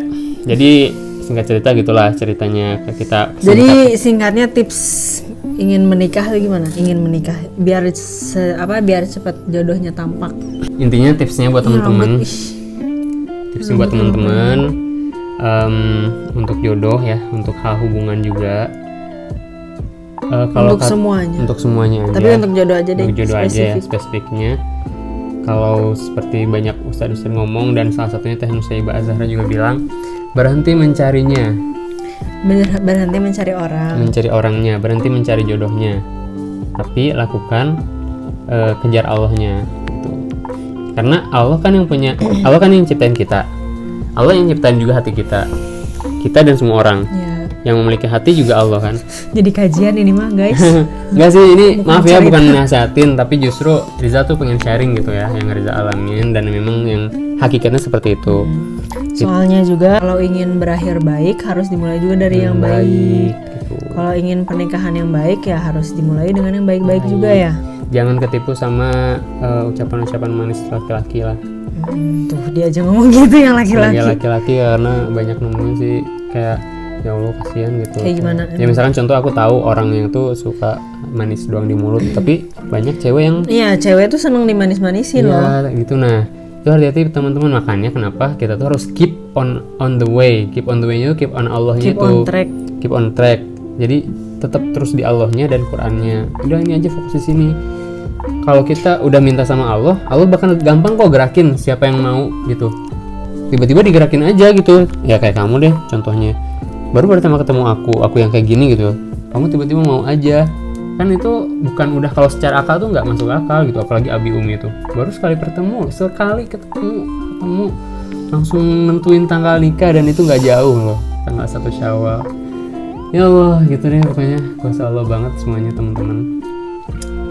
Jadi singkat cerita gitulah ceritanya kita. Jadi singkatnya tips ingin menikah itu gimana? Ingin menikah biar cepat jodohnya tampak. Intinya tipsnya buat teman-teman. Tipsnya buat teman-teman untuk jodoh ya, untuk hal hubungan juga. Untuk semuanya. Untuk semuanya aja. Tapi untuk jodoh aja deh. Untuk jodoh aja ya spesifiknya. Kalau seperti banyak ustadz ngomong dan salah satunya Teh Nusaibah Az-Zahra juga bilang, berhenti mencarinya, berhenti mencari orang. mencari orangnya, berhenti mencari jodohnya, tapi lakukan kejar Allahnya gitu. Karena Allah kan yang punya, Allah kan yang ciptain kita, Allah yang ciptain juga hati kita dan semua orang. Ya. Yang memiliki hati juga Allah kan. Jadi kajian ini mah guys. Enggak sih, ini Bukan maaf ya, cerita. bukan nasihatin, tapi justru Riza tuh pengen sharing gitu ya, yang Riza alamin dan memang yang hakikatnya seperti itu. Soalnya juga kalau ingin berakhir baik harus dimulai juga dari yang baik. gitu. Kalau ingin pernikahan yang baik ya harus dimulai dengan yang baik-baik juga ya. Jangan ketipu sama ucapan-ucapan manis laki-laki lah. Tuh dia aja ngomong gitu yang laki-laki. Sebagai laki-laki, karena banyak nemuin sih kayak ya Allah kasihan gitu. Kayak gimana? Ya misalkan contoh, aku tahu orang yang tuh suka manis doang di mulut, tapi banyak cewek yang Iya, cewek tuh seneng dimanis-manisin loh. ya gitu. Nah, itu hati-hati teman-teman, makanya kenapa kita tuh harus keep on the way. Keep on the way-nya tuh keep on Allahnya Keep tuh. on track. Keep on track. Jadi tetap terus di Allahnya dan Qur'annya. Udah ini aja, fokus di sini. Kalau kita udah minta sama Allah, Allah bakal gampang kok gerakin siapa yang mau gitu. Tiba-tiba digerakin aja gitu. Ya kayak kamu deh contohnya. Baru pertama ketemu aku yang kayak gini gitu. Kamu tiba-tiba mau aja. Kan itu bukan udah, kalau secara akal tuh nggak masuk akal gitu, apalagi Abi Umi itu. Baru sekali ketemu langsung nentuin tanggal nikah, dan itu nggak jauh loh, tanggal 1 Syawal. Ya Allah, gitu deh pokoknya, kuasa Allah banget semuanya teman-teman.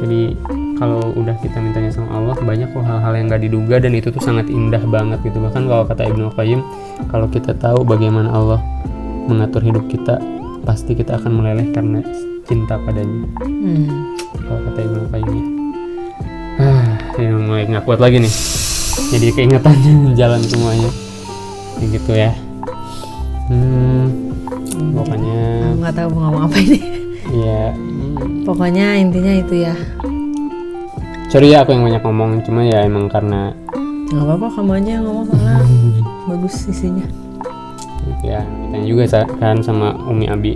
Jadi kalau udah kita mintanya sama Allah, banyak kok hal-hal yang nggak diduga, dan itu tuh sangat indah banget gitu. Bahkan kalau kata Ibnu Qayyim, kalau kita tahu bagaimana Allah mengatur hidup kita, pasti kita akan meleleh karena cinta padanya. Kalau kata Ibnu Qayyim ya mulai nggak kuat lagi nih, jadi keingetannya jalan semuanya kayak gitu ya. Pokoknya Aku nggak tahu mau ngomong apa ini. ya Pokoknya intinya itu ya. sorry ya aku yang banyak ngomong, cuma ya emang karena Nggak apa-apa, kamu aja yang ngomong soalnya bagus isinya. gitu ya. Ditanya juga kan sama Umi Abi,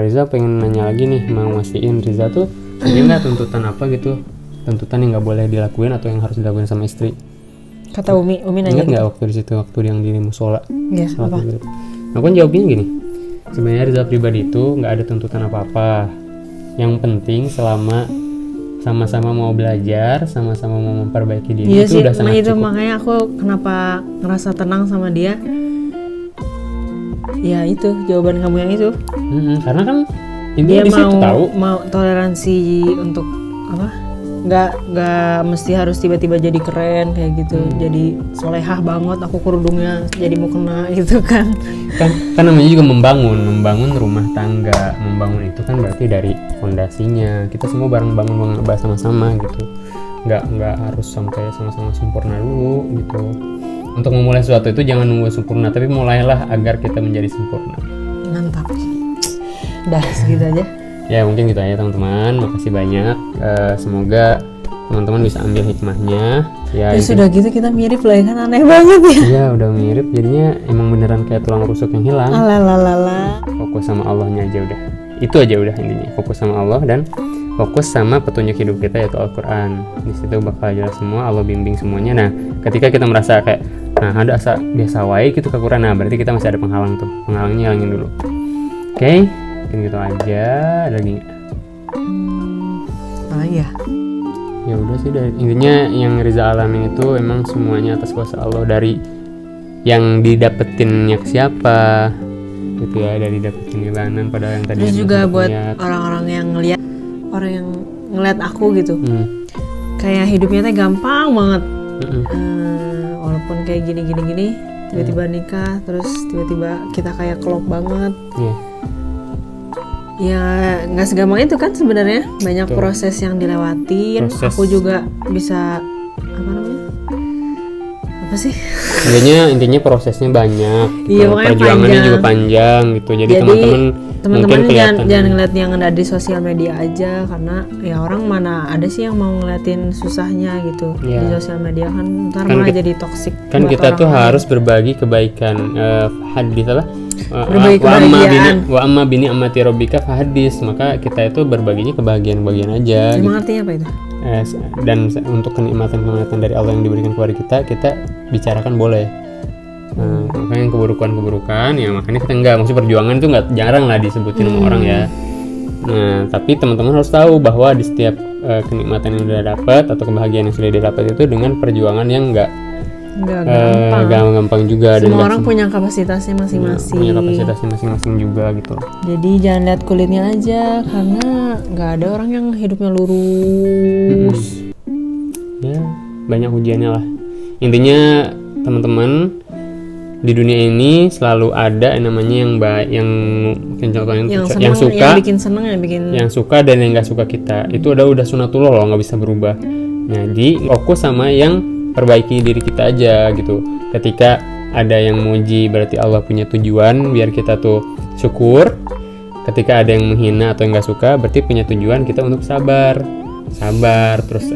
Riza pengen nanya lagi nih, mau mastiin Riza tuh ada nggak tuntutan apa gitu, tuntutan yang nggak boleh dilakuin atau yang harus dilakuin sama istri. Kata Umi nanya Ingat gitu. nggak waktu di situ, waktu yang di musola? Ya, Salat apa? maghrib. Aku kan jawabnya gini, sebenarnya Riza pribadi itu nggak ada tuntutan apa-apa. Yang penting selama sama-sama mau belajar, sama-sama mau memperbaiki diri, Iya itu sih, udah sangat itu cukup. makanya aku kenapa ngerasa tenang sama dia. Ya itu jawaban kamu yang itu. Karena kan Dia intinya di situ tahu. mau toleransi untuk apa? Nggak mesti harus tiba-tiba jadi keren kayak gitu. Jadi solehah banget, aku kerudungnya jadi mau kena gitu kan. kan namanya juga membangun rumah tangga. Membangun itu kan berarti dari fondasinya kita semua bareng bangun sama-sama gitu, nggak harus sampai sama-sama sempurna dulu gitu. Untuk memulai sesuatu itu jangan nunggu sempurna, tapi mulailah agar kita menjadi sempurna. Mantap. Dah segitu aja. Ya mungkin gitu aja teman-teman, makasih banyak. Semoga teman-teman bisa ambil hikmahnya ya. Ya sudah gitu kita mirip lah ya kan, aneh banget ya. Iya udah mirip, jadinya emang beneran kayak tulang rusuk yang hilang. Alalalala. Fokus sama Allahnya aja udah, itu aja udah intinya, fokus sama Allah dan fokus sama petunjuk hidup kita yaitu Al-Quran. Di situ bakal jelas semua, Allah bimbing semuanya. Nah ketika kita merasa kayak ada asa biasa wae gitu ke Quran, nah berarti kita masih ada penghalang tuh, penghalangnya hilangin dulu. Oke, mungkin gitu aja. Ada lagi nggak? Ya. Ya udah sih, dari intinya yang Riza alamin itu emang semuanya atas kuasa Allah, dari yang didapetinnya ke siapa gitu ya, dari dapetin ilanan padahal yang tadi Terus juga buat lihat. orang-orang yang ngeliat aku gitu, Hmm. kayak hidupnya teh gampang banget. Mm-mm. Walaupun kayak gini tiba-tiba nikah, terus tiba-tiba kita kayak klop banget. Iya. Ya nggak segampang itu kan sebenarnya, banyak Betul. proses yang dilewatin. Proses. Aku juga bisa apa sih? Intinya prosesnya banyak. Iya, makanya perjuangannya panjang. juga panjang gitu. Jadi teman-teman teman-teman mungkin jangan kelihatan. ngeliat yang ada di sosial media aja, karena ya orang mana ada sih yang mau ngeliatin susahnya gitu. Iya. Di sosial media kan ntar Kan malah ki- jadi toksik. Kan kita tuh harus berbagi kebaikan. Hadis apa? Berbagi kebahagiaan. Wa amma bini amati rabbika fahadis. Maka kita itu berbaginya kebahagiaan-kebahagiaan aja. Gitu. Emang artinya apa itu? Dan untuk kenikmatan dari Allah yang diberikan kepada kita bicarakan boleh. Makanya yang keburukan ya makanya kita enggak, maksudnya perjuangan itu enggak jarang lah disebutin sama orang ya. Nah tapi teman-teman harus tahu bahwa di setiap kenikmatan yang sudah dapat atau kebahagiaan yang sudah didapat itu dengan perjuangan yang enggak gampang juga. Semua orang punya kapasitasnya masing-masing. Punya kapasitasnya masing-masing juga gitu. Jadi jangan lihat kulitnya aja, karena nggak ada orang yang hidupnya lurus. Ya banyak ujiannya lah. Intinya teman-teman di dunia ini selalu ada yang namanya yang baik, yang suka, yang bikin seneng, yang suka dan yang nggak suka kita. Itu udah sunatullah loh, nggak bisa berubah. Jadi fokus sama yang perbaiki diri kita aja gitu. Ketika ada yang muji berarti Allah punya tujuan biar kita tuh syukur. Ketika ada yang menghina atau yang nggak suka berarti punya tujuan kita untuk sabar terus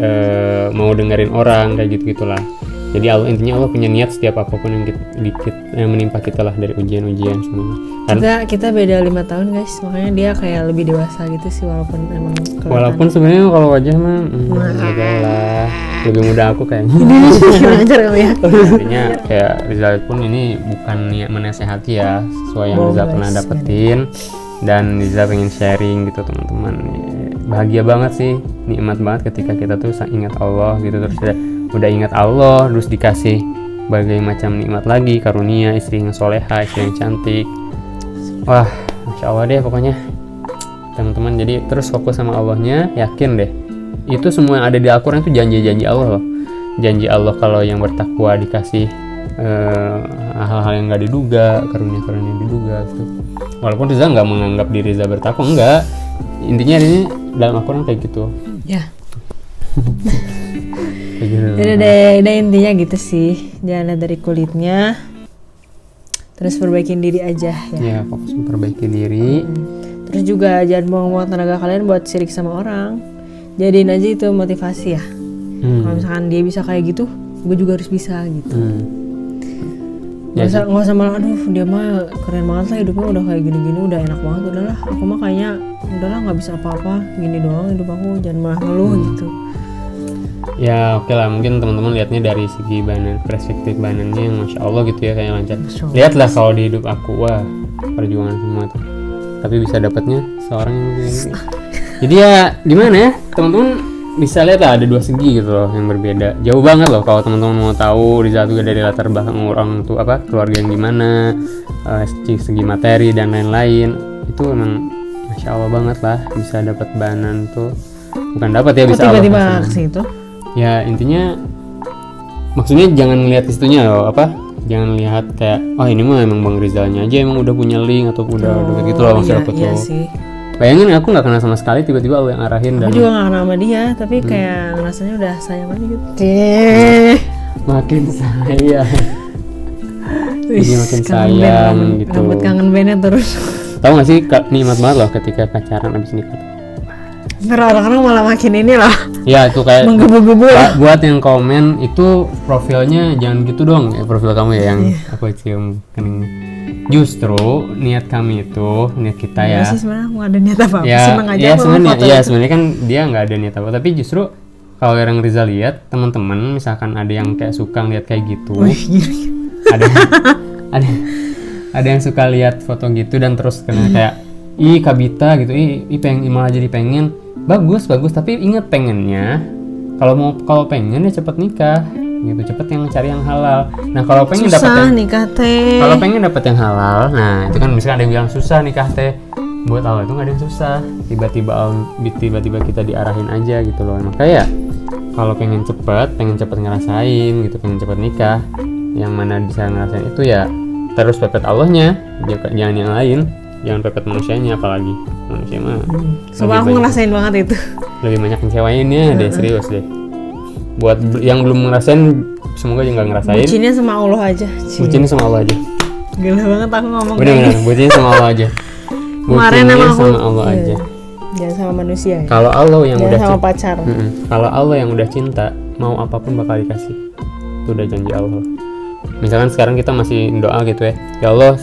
mau dengerin orang kayak gitulah. Jadi intinya Allah punya niat setiap apapun yang menimpa kita lah dari ujian-ujian semuanya. Kita beda 5 tahun guys, makanya dia kayak lebih dewasa gitu sih walaupun sebenarnya kalau wajah mah enggak lah, lebih muda aku kayaknya. Lancar kamu ya. Artinya kayak Rizal pun ini bukan niat menasehati ya, sesuai yang Rizal pernah dapetin dan Rizal pengen sharing gitu teman-teman. Bahagia banget sih, nikmat banget ketika kita tuh ingat Allah gitu, terus udah ingat Allah terus dikasih berbagai macam nikmat lagi, karunia istri yang soleha, istri yang cantik. Wah, masya Allah deh pokoknya teman-teman. Jadi terus fokus sama Allahnya, yakin deh itu semua yang ada di Al-Quran itu janji-janji Allah loh. Janji Allah kalau yang bertakwa dikasih hal-hal yang nggak diduga, karunia-karunia yang diduga gitu. Walaupun Riza nggak menganggap diri Riza bertakwa, enggak, intinya ini dalam Al-Quran kayak gitu ya. Udah intinya gitu sih, jangan lihat dari kulitnya, terus perbaikin diri aja ya. Fokus memperbaiki diri. Terus juga jangan buang-buang tenaga kalian buat sirik sama orang, jadiin aja itu motivasi ya. Kalau misalkan dia bisa kayak gitu, gue juga harus bisa gitu. Nggak usah malah aduh dia mah keren banget lah hidupnya, udah kayak gini-gini udah enak banget, udahlah aku mah kayaknya udahlah nggak bisa apa-apa, gini doang hidup aku, jangan malah ngeluh gitu. Ya oke lah, mungkin teman-teman lihatnya dari segi perspektif banannya yang masya Allah gitu ya, kayak lancar. Lihatlah kalau di hidup aku, wah perjuangan semua tuh, tapi bisa dapatnya seorang yang begini. Jadi ya gimana ya teman-teman, bisa lihat lah ada dua segi gitu loh yang berbeda, jauh banget loh. Kalau teman-teman mau tahu Rizal juga dari latar belakang orang tuh keluarga yang gimana, segi materi dan lain-lain, itu emang masya Allah banget lah bisa dapat banan tuh, bukan dapat ya, bisa tiba-tiba ke situ. Ya intinya maksudnya jangan lihat situnya loh, jangan lihat kayak ini mah emang Bang Rizalnya aja emang udah punya link atau udah gitu loh maksud aku tuh. Sih. Bayangin aku nggak kenal sama sekali, tiba-tiba Allah yang arahin. Aku juga nggak kenal sama dia, tapi kayak rasanya udah sayang banget gitu. Makin sayang. Jadi makin sayang gitu. Rambut kangen bandnya terus. Tahu nggak sih nikmat banget loh ketika pacaran abis nikah. Orang-orang malah makin ini lah. Ya itu kayak menggebu-gebu. Buat yang komen itu profilnya jangan gitu dong, profil kamu ya yang aku cium kening. Justru niat kami itu, niat kita ya. Sih sebenarnya nggak ada niat apa-apa, seneng aja. Sebenarnya kan dia nggak ada niat apa, tapi justru kalau yang Rizal lihat teman-teman, misalkan ada yang kayak suka lihat kayak gitu, ada yang suka lihat foto gitu dan terus kayak Kabita gitu, pengen malah jadi pengen. Bagus, tapi ingat pengennya kalau pengen ya cepet nikah gitu, cepet yang cari yang halal. Nah kalau pengen dapat nikah teh, kalau pengen dapat yang halal, nah itu kan misalkan ada yang bilang susah nikah teh, buat Allah itu nggak ada yang susah, tiba-tiba kita diarahin aja gitu loh. Makanya kalau pengen cepet ngerasain gitu, pengen cepet nikah, yang mana bisa ngerasain itu ya terus pepet Allahnya, jangan yang lain. Jangan pepet manusianya, apalagi manusia mah. Soalnya aku ngerasain banget itu. Lebih banyak ngecewainnya deh, serius deh. Buat yang belum ngerasain, semoga juga ngerasain. Bucinnya sama Allah aja. Bucinnya sama Allah aja. Gila banget aku ngomong. Bener-bener, bucinnya sama Allah aja. Bucinnya sama Allah aja. Jangan sama manusia. Ya? Kalau Allah yang jangan udah sama pacar. Kalau Allah yang udah cinta, mau apapun bakal dikasih. Itu udah janji Allah. Misalkan sekarang kita masih doa gitu ya. Ya Allah,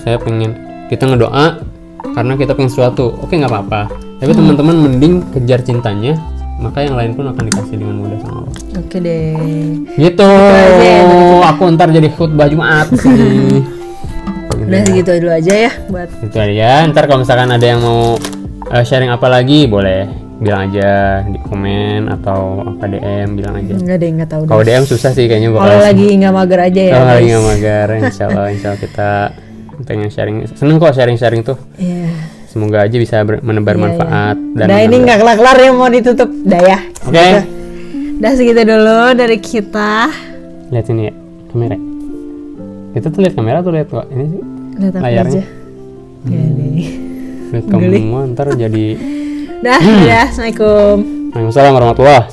kita ngedoa karena kita pengen sesuatu, oke nggak apa-apa. Tapi teman-teman mending kejar cintanya maka yang lain pun akan dikasih dengan mudah sama Allah. Oke deh. Gitu. aja ya dari Aku ntar jadi khutbah Jumat sih. Udah segitu dulu aja ya buat Itu aja. Ntar kalau misalkan ada yang mau sharing apa lagi, boleh bilang aja di komen atau apa DM, bilang aja. enggak deh, enggak tahu Kalau deh. DM susah sih kayaknya bakal. Kalau lagi nggak mager aja ya. Kalau lagi guys. nggak mager, insya Allah kita pengen sharing. Seneng kok sharing-sharing tuh. Iya. Semoga aja bisa menebar Iya, manfaat. Dan Udah ini nggak kelar-kelar ya, mau ditutup. Dah ya. Oke. Udah segitu dulu dari kita. Lihat sini ya, kamera. Kita tuh lihat kamera tuh lihat kok ini sih. Lihat apa Layarnya. aja. Ya deh. Lihat kamu ntar jadi. Dah, Assalamualaikum. Waalaikumsalam warahmatullahi